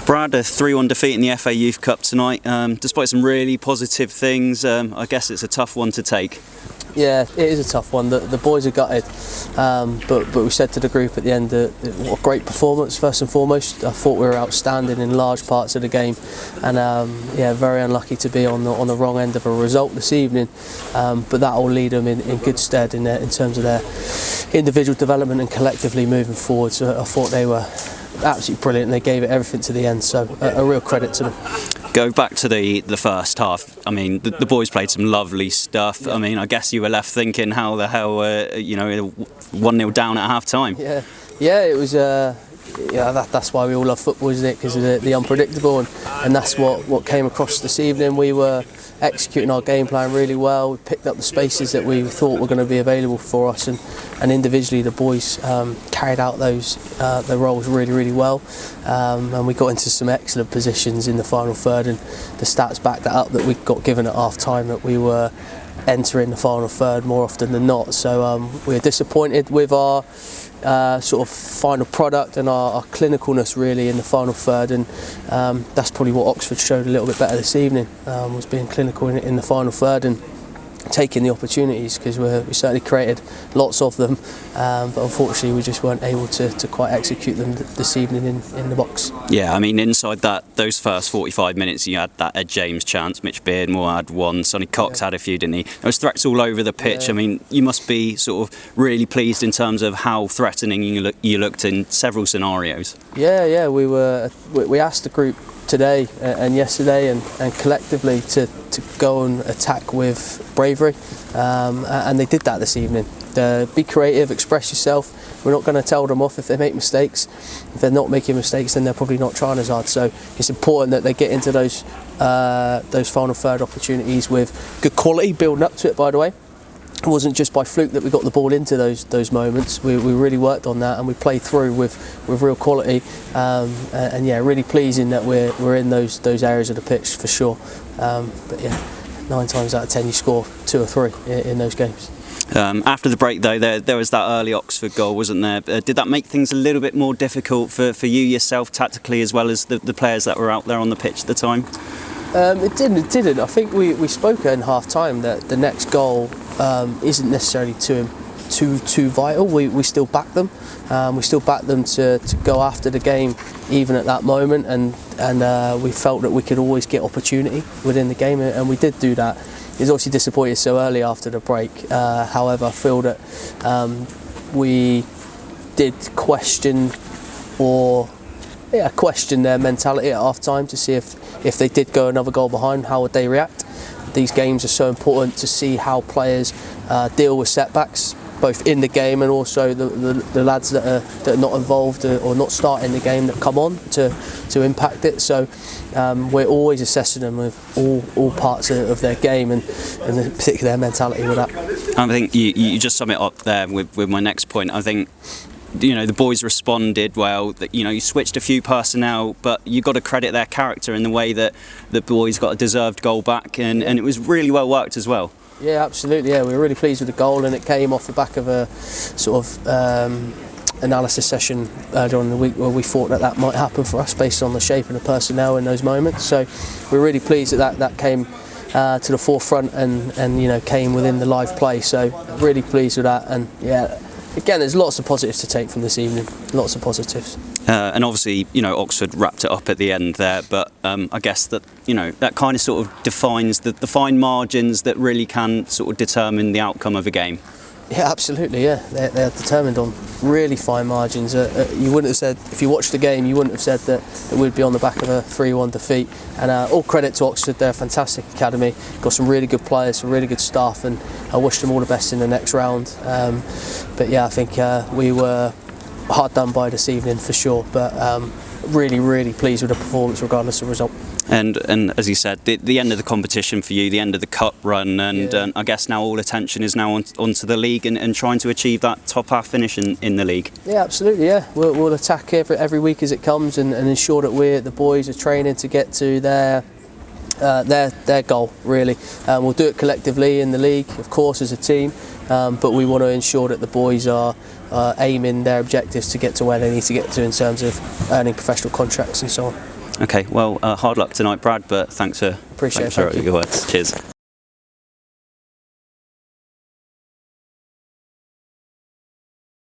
Brad, a 3-1 defeat in the FA Youth Cup tonight. Despite some really positive things, I guess it's a tough one to take. Yeah, it is a tough one. The boys are gutted, but we said to the group at the end that what a great performance. First and foremost, I thought we were outstanding in large parts of the game, and yeah, very unlucky to be on the wrong end of a result this evening. But that will lead them in good stead in terms of their individual development and collectively moving forward. So I thought they were absolutely brilliant. They gave it everything to the end, so a real credit to them. Go back to the first half. I mean, the boys played some lovely stuff. Yeah. I mean, I guess you were left thinking, how the hell, 1-0 down at half time. Yeah, it was. That's why we all love football, isn't it? Because of the unpredictable, and that's what came across this evening. We were executing our game plan really well. We picked up the spaces that we thought were going to be available for us, and individually the boys carried out their roles really well, and we got into some excellent positions in the final third, and the stats back that up, that we got given at half time, that we were entering the final third more often than not. So we're disappointed with our sort of final product and our clinicalness really in the final third, and that's probably what Oxford showed a little bit better this evening, was being clinical in the final third and taking the opportunities, because we certainly created lots of them, but unfortunately we just weren't able to quite execute them this evening in the box. Yeah, I mean, inside those first 45 minutes, you had that Ed James chance, Mitch Beardmore had one, Sonny Cox had a few, didn't he? There was threats all over the pitch. I mean, you must be sort of really pleased in terms of how threatening you looked in several scenarios. Yeah, we asked the group today and yesterday and collectively to go and attack with bravery, and they did that this evening. Be creative, express yourself. We're not going to tell them off if they make mistakes. If they're not making mistakes, then they're probably not trying as hard. So it's important that they get into those final third opportunities with good quality, building up to it, by the way. It wasn't just by fluke that we got the ball into those moments. We really worked on that, and we played through with real quality, and yeah, really pleasing that we're in those areas of the pitch for sure. But yeah, 9 times out of 10 you score 2 or 3 in those games. After the break though, there was that early Oxford goal, wasn't there? Did that make things a little bit more difficult for you yourself tactically, as well as the players that were out there on the pitch at the time? It didn't. I think we spoke in half time that the next goal isn't necessarily too vital. We still back them. We still back them to go after the game even at that moment, and we felt that we could always get opportunity within the game, and we did do that. It was obviously disappointed so early after the break. However, I feel that we did question their mentality at half time to see if they did go another goal behind, how would they react. These games are so important to see how players deal with setbacks, both in the game and also the lads that are not involved or not starting the game, that come on to impact it. So we're always assessing them with all parts of their game, and particularly their mentality with that. I think you just sum it up there with my next point. I think, the boys responded well. You switched a few personnel, but you got to credit their character in the way that the boys got a deserved goal back, and it was really well worked as well. Yeah, absolutely. Yeah, we were really pleased with the goal, and it came off the back of a sort of analysis session earlier in the week where we thought that might happen for us based on the shape of the personnel in those moments. So we're really pleased that came to the forefront and came within the live play. So really pleased with that, and yeah. Again, there's lots of positives to take from this evening. Lots of positives. And obviously, Oxford wrapped it up at the end there. But I guess that that kind of sort of defines the fine margins that really can sort of determine the outcome of a game. Yeah, absolutely. Yeah, they're determined on really fine margins. You wouldn't have said, if you watched the game, you wouldn't have said that it would be on the back of a 3-1 defeat. And all credit to Oxford, they're a fantastic academy. Got some really good players, some really good staff, and I wish them all the best in the next round. But yeah, I think we were hard done by this evening for sure. But really pleased with the performance, regardless of the result. And as you said, the end of the competition for you, the end of the cup run, and I guess now all attention is now onto the league and trying to achieve that top half finish in the league. Yeah, absolutely. Yeah, we'll attack every week as it comes, and ensure that the boys are training to get to their goal really. We'll do it collectively in the league, of course, as a team, but we want to ensure that the boys are aiming their objectives to get to where they need to get to in terms of earning professional contracts and so on. Okay, well, hard luck tonight, Brad, but thanks for Appreciate it, your thank you. words. Cheers.